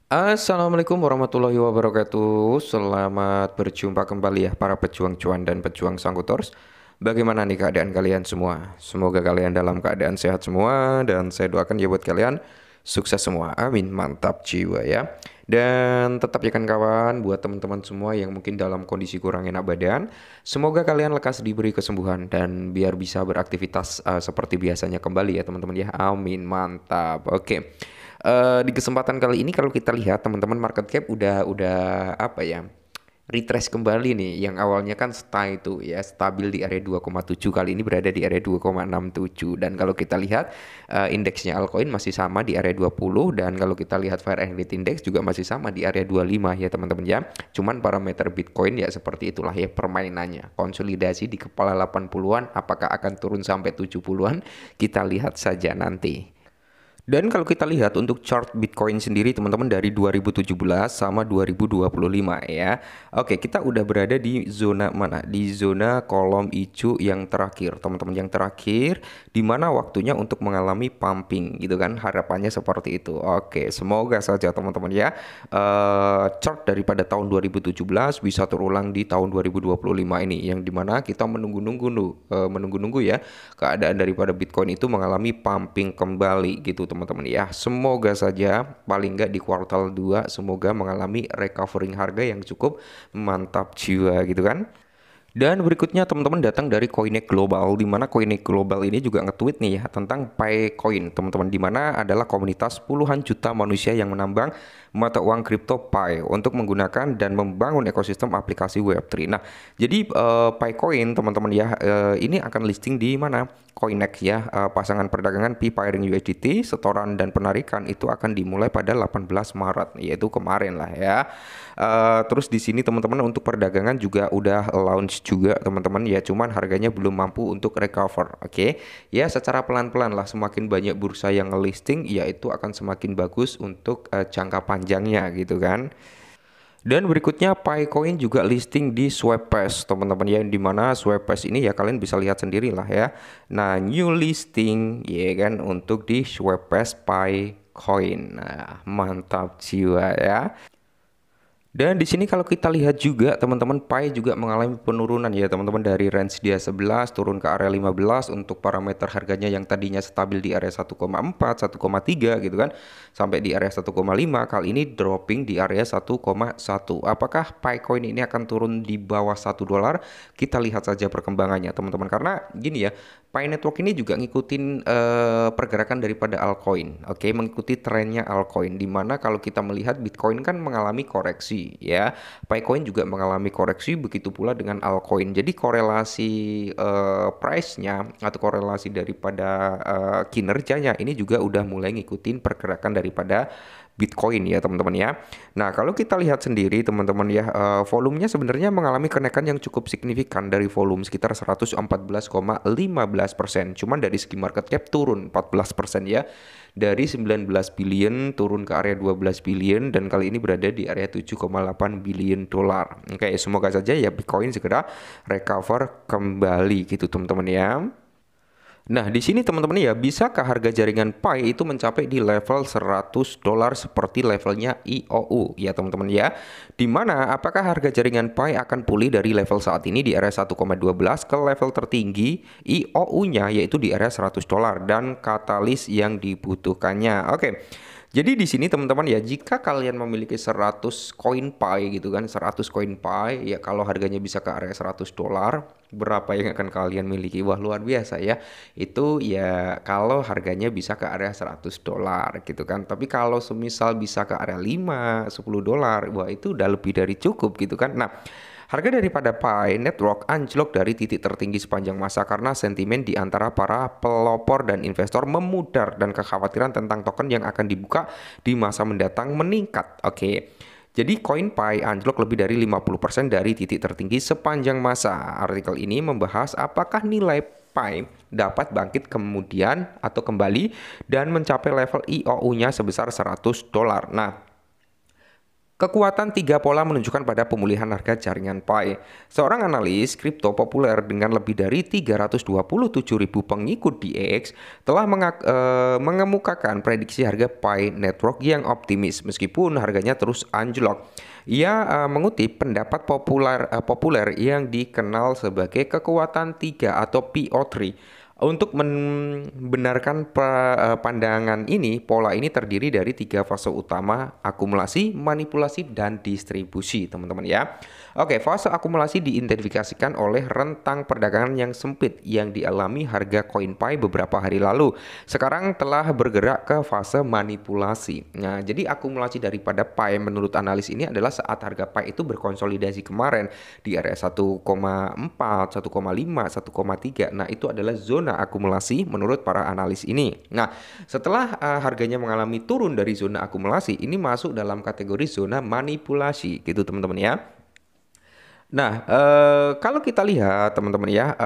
Assalamualaikum warahmatullahi wabarakatuh. Selamat berjumpa kembali ya para pejuang cuan dan pejuang sangkutors. Bagaimana nih keadaan kalian semua? Semoga kalian dalam keadaan sehat semua dan saya doakan ya buat kalian sukses semua. Amin. Mantap jiwa ya. Dan tetap ya kan kawan, buat teman-teman semua yang mungkin dalam kondisi kurang enak badan, semoga kalian lekas diberi kesembuhan dan biar bisa beraktivitas seperti biasanya kembali ya teman-teman ya. Amin. Mantap. Oke. Di kesempatan kali ini kalau kita lihat teman-teman market cap udah apa ya? Retrace kembali nih yang awalnya kan stay itu ya stabil di area 2,7 kali ini berada di area 2,67 dan kalau kita lihat indeksnya altcoin masih sama di area 20 dan kalau kita lihat Fair and Greed Index juga masih sama di area 25 ya teman-teman ya. Cuman parameter Bitcoin ya seperti itulah ya permainannya. Konsolidasi di kepala 80-an apakah akan turun sampai 70-an? Kita lihat saja nanti. Dan kalau kita lihat untuk chart Bitcoin sendiri teman-teman dari 2017 sama 2025 ya. Oke, kita udah berada di zona mana? Di zona kolom hijau yang terakhir, teman-teman yang terakhir di mana waktunya untuk mengalami pumping gitu kan. Harapannya seperti itu. Oke, semoga saja teman-teman ya. Chart daripada tahun 2017 bisa terulang di tahun 2025 ini yang dimana kita menunggu-nunggu ya keadaan daripada Bitcoin itu mengalami pumping kembali gitu teman-teman ya. Semoga saja paling nggak di kuartal 2 semoga mengalami recovering harga yang cukup mantap jiwa gitu kan. Dan berikutnya teman-teman datang dari Coinex Global, di mana Coinex Global ini juga nge-tweet nih ya tentang Picoin, teman-teman, di mana adalah komunitas puluhan juta manusia yang menambang mata uang kripto Pi untuk menggunakan dan membangun ekosistem aplikasi Web3. Nah, jadi Picoin teman-teman ya, ini akan listing di mana? Coinex ya, pasangan perdagangan Pi pairing USDT, setoran dan penarikan itu akan dimulai pada 18 Maret, yaitu kemarin lah ya. Terus di sini teman-teman untuk perdagangan juga udah launch juga teman-teman ya, cuman harganya belum mampu untuk recover. Oke. Ya secara pelan-pelan lah, semakin banyak bursa yang listing ya itu akan semakin bagus untuk jangka panjangnya gitu kan. Dan berikutnya Picoin juga listing di Swapes teman-teman ya, di mana Swapes ini ya kalian bisa lihat sendiri lah ya. Nah, new listing ya kan untuk di Swapes Picoin. Nah, mantap jiwa ya. Dan di sini kalau kita lihat juga teman-teman Pi juga mengalami penurunan ya teman-teman, dari range dia 11 turun ke area 15 untuk parameter harganya yang tadinya stabil di area 1,4, 1,3 gitu kan sampai di area 1,5, kali ini dropping di area 1,1. Apakah Picoin ini akan turun di bawah $1? Kita lihat saja perkembangannya teman-teman, karena gini ya, Pi Network ini juga ngikutin pergerakan daripada altcoin. Oke, mengikuti trennya altcoin, di mana kalau kita melihat Bitcoin kan mengalami koreksi ya, Picoin juga mengalami koreksi, begitu pula dengan altcoin. Jadi korelasi price-nya atau korelasi daripada kinerjanya ini juga udah mulai ngikutin pergerakan daripada Bitcoin ya teman-teman ya. Nah kalau kita lihat sendiri teman-teman ya, volumenya sebenarnya mengalami kenaikan yang cukup signifikan dari volume sekitar 114,15%. Cuman dari segi market cap turun 14% ya. Dari 19 billion turun ke area 12 billion dan kali ini berada di area 7,8 billion dolar. Oke, semoga saja ya Bitcoin segera recover kembali gitu teman-teman ya. Nah, di sini teman-teman ya, bisakah harga jaringan Pi itu mencapai di level $100 seperti levelnya IOU ya teman-teman ya. Dimana apakah harga jaringan Pi akan pulih dari level saat ini di area 1,12 ke level tertinggi IOU-nya yaitu di area $100 dan katalis yang dibutuhkannya. Oke. Jadi di sini teman-teman ya, jika kalian memiliki 100 koin Pi gitu kan, 100 koin Pi ya, kalau harganya bisa ke area $100, berapa yang akan kalian miliki? Wah, luar biasa ya. Itu ya kalau harganya bisa ke area $100 gitu kan. Tapi kalau semisal bisa ke area 5, $10, wah itu udah lebih dari cukup gitu kan. Nah, harga daripada Pi Network anjlok dari titik tertinggi sepanjang masa karena sentimen di antara para pelopor dan investor memudar dan kekhawatiran tentang token yang akan dibuka di masa mendatang meningkat. Oke. Jadi koin Pi anjlok lebih dari 50% dari titik tertinggi sepanjang masa. Artikel ini membahas apakah nilai Pi dapat bangkit kemudian atau kembali dan mencapai level IOU-nya sebesar $100. Nah, Kekuatan tiga pola menunjukkan pada pemulihan harga jaringan Pi. Seorang analis kripto populer dengan lebih dari 327.000 pengikut di X telah mengemukakan prediksi harga Pi Network yang optimis meskipun harganya terus anjlok. Ia mengutip pendapat populer yang dikenal sebagai kekuatan tiga atau PO3. Untuk membenarkan pandangan ini, pola ini terdiri dari tiga fase utama: akumulasi, manipulasi, dan distribusi, teman-teman ya. Oke, fase akumulasi diidentifikasikan oleh rentang perdagangan yang sempit yang dialami harga koin Pi beberapa hari lalu. Sekarang telah bergerak ke fase manipulasi. Nah, jadi akumulasi daripada Pi menurut analis ini adalah saat harga Pi itu berkonsolidasi kemarin di area 1,4, 1,5, 1,3. Nah, itu adalah zona akumulasi menurut para analis ini. Nah, setelah harganya mengalami turun dari zona akumulasi, ini masuk dalam kategori zona manipulasi gitu teman-teman ya. Nah, kalau kita lihat teman-teman ya,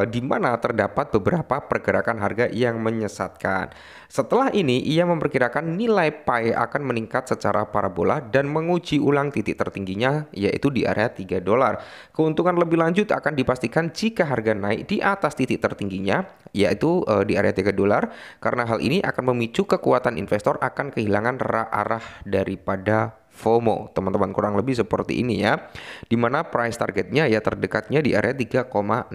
di mana terdapat beberapa pergerakan harga yang menyesatkan. Setelah ini, ia memperkirakan nilai Pi akan meningkat secara parabola dan menguji ulang titik tertingginya, yaitu di area 3 dolar. Keuntungan lebih lanjut akan dipastikan jika harga naik di atas titik tertingginya, yaitu di area 3 dolar, karena hal ini akan memicu kekuatan investor akan kehilangan arah daripada FOMO, teman-teman, kurang lebih seperti ini ya. Dimana price targetnya ya terdekatnya di area 3,6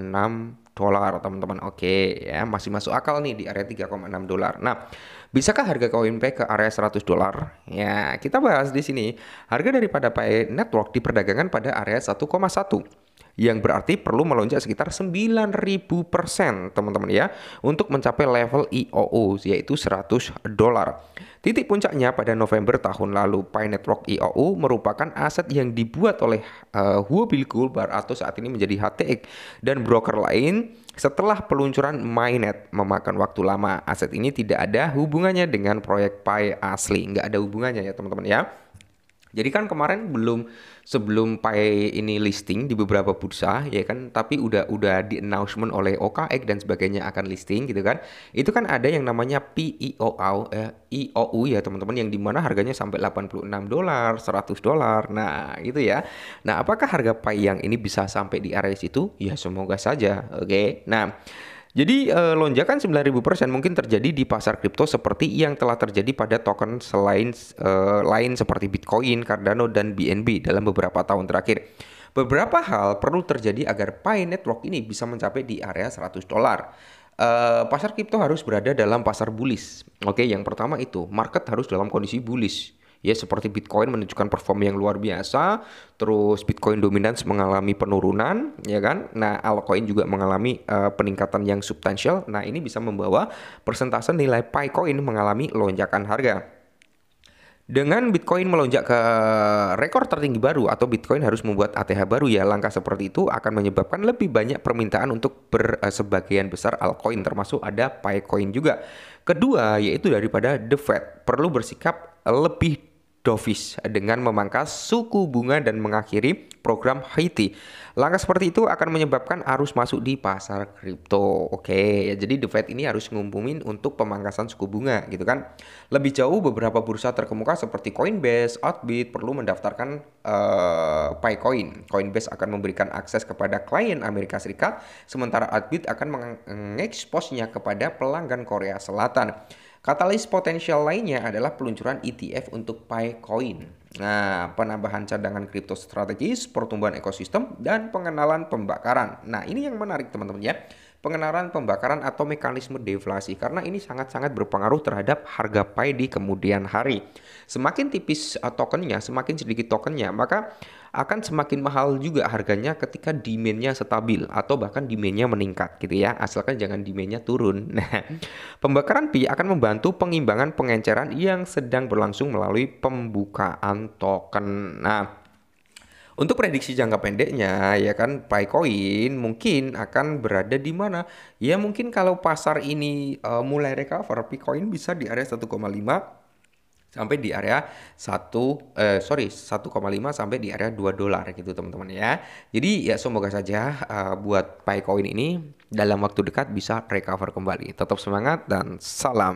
dolar, teman-teman. Oke, ya masih masuk akal nih di area 3,6 dolar. Nah, bisakah harga koin Pi ke area 100 dolar? Ya, kita bahas di sini. Harga daripada Pi Network diperdagangkan pada area 1,1, yang berarti perlu melonjak sekitar 9.000%, teman-teman ya, untuk mencapai level IOU yaitu 100 dolar. Titik puncaknya pada November tahun lalu. Pi Network IOU merupakan aset yang dibuat oleh Huobi Goldbar atau saat ini menjadi HTX dan broker lain. Setelah peluncuran mainnet memakan waktu lama, aset ini tidak ada hubungannya dengan proyek Pi asli, nggak ada hubungannya ya teman-teman ya. Jadi kan kemarin sebelum Pi ini listing di beberapa bursa ya kan, tapi udah di announcement oleh OKX dan sebagainya akan listing gitu kan. Itu kan ada yang namanya IOU ya teman-teman, yang dimana harganya sampai 86 dolar, 100 dolar. Nah, gitu ya. Nah, apakah harga Pi yang ini bisa sampai di area situ? Ya semoga saja. Oke. Nah, jadi lonjakan 9.000% mungkin terjadi di pasar kripto seperti yang telah terjadi pada token lain seperti Bitcoin, Cardano, dan BNB dalam beberapa tahun terakhir. Beberapa hal perlu terjadi agar Pi Network ini bisa mencapai di area 100 dolar. Pasar kripto harus berada dalam pasar bullish. Oke, yang pertama itu market harus dalam kondisi bullish. Ya, seperti Bitcoin menunjukkan performa yang luar biasa, terus Bitcoin dominance mengalami penurunan, ya kan? Nah, altcoin juga mengalami peningkatan yang substansial. Nah, ini bisa membawa persentase nilai Pi coin mengalami lonjakan harga. Dengan Bitcoin melonjak ke rekor tertinggi baru atau Bitcoin harus membuat ATH baru ya, langkah seperti itu akan menyebabkan lebih banyak permintaan untuk sebagian besar altcoin, termasuk ada Pi coin juga. Kedua, yaitu daripada The Fed perlu bersikap lebih dovish dengan memangkas suku bunga dan mengakhiri program Haiti. Langkah seperti itu akan menyebabkan arus masuk di pasar kripto. Oke, ya, jadi The Fed ini harus ngumumin untuk pemangkasan suku bunga gitu kan. Lebih jauh, beberapa bursa terkemuka seperti Coinbase, Outbit perlu mendaftarkan Pi coin. Coinbase akan memberikan akses kepada klien Amerika Serikat, sementara Outbit akan mengeksposnya kepada pelanggan Korea Selatan. Katalis potensial lainnya adalah peluncuran ETF untuk Pi coin. Nah, penambahan cadangan kripto strategis, pertumbuhan ekosistem, dan pengenalan pembakaran. Nah, ini yang menarik teman-teman ya. Pengenalan pembakaran atau mekanisme deflasi, karena ini sangat-sangat berpengaruh terhadap harga Pi di kemudian hari. Semakin tipis tokennya, semakin sedikit tokennya, maka akan semakin mahal juga harganya ketika demand-nya stabil atau bahkan demand-nya meningkat gitu ya, asalkan jangan demand-nya turun. Nah, pembakaran Pi akan membantu pengimbangan pengenceran yang sedang berlangsung melalui pembukaan token. Nah, untuk prediksi jangka pendeknya ya kan, Pi coin mungkin akan berada di mana? Ya mungkin kalau pasar ini mulai recover, Pi coin bisa di area 1,5 sampai di area 1,5 sampai di area 2 dolar gitu teman-teman ya. Jadi ya semoga saja buat Pi coin ini dalam waktu dekat bisa recover kembali. Tetap semangat dan salam.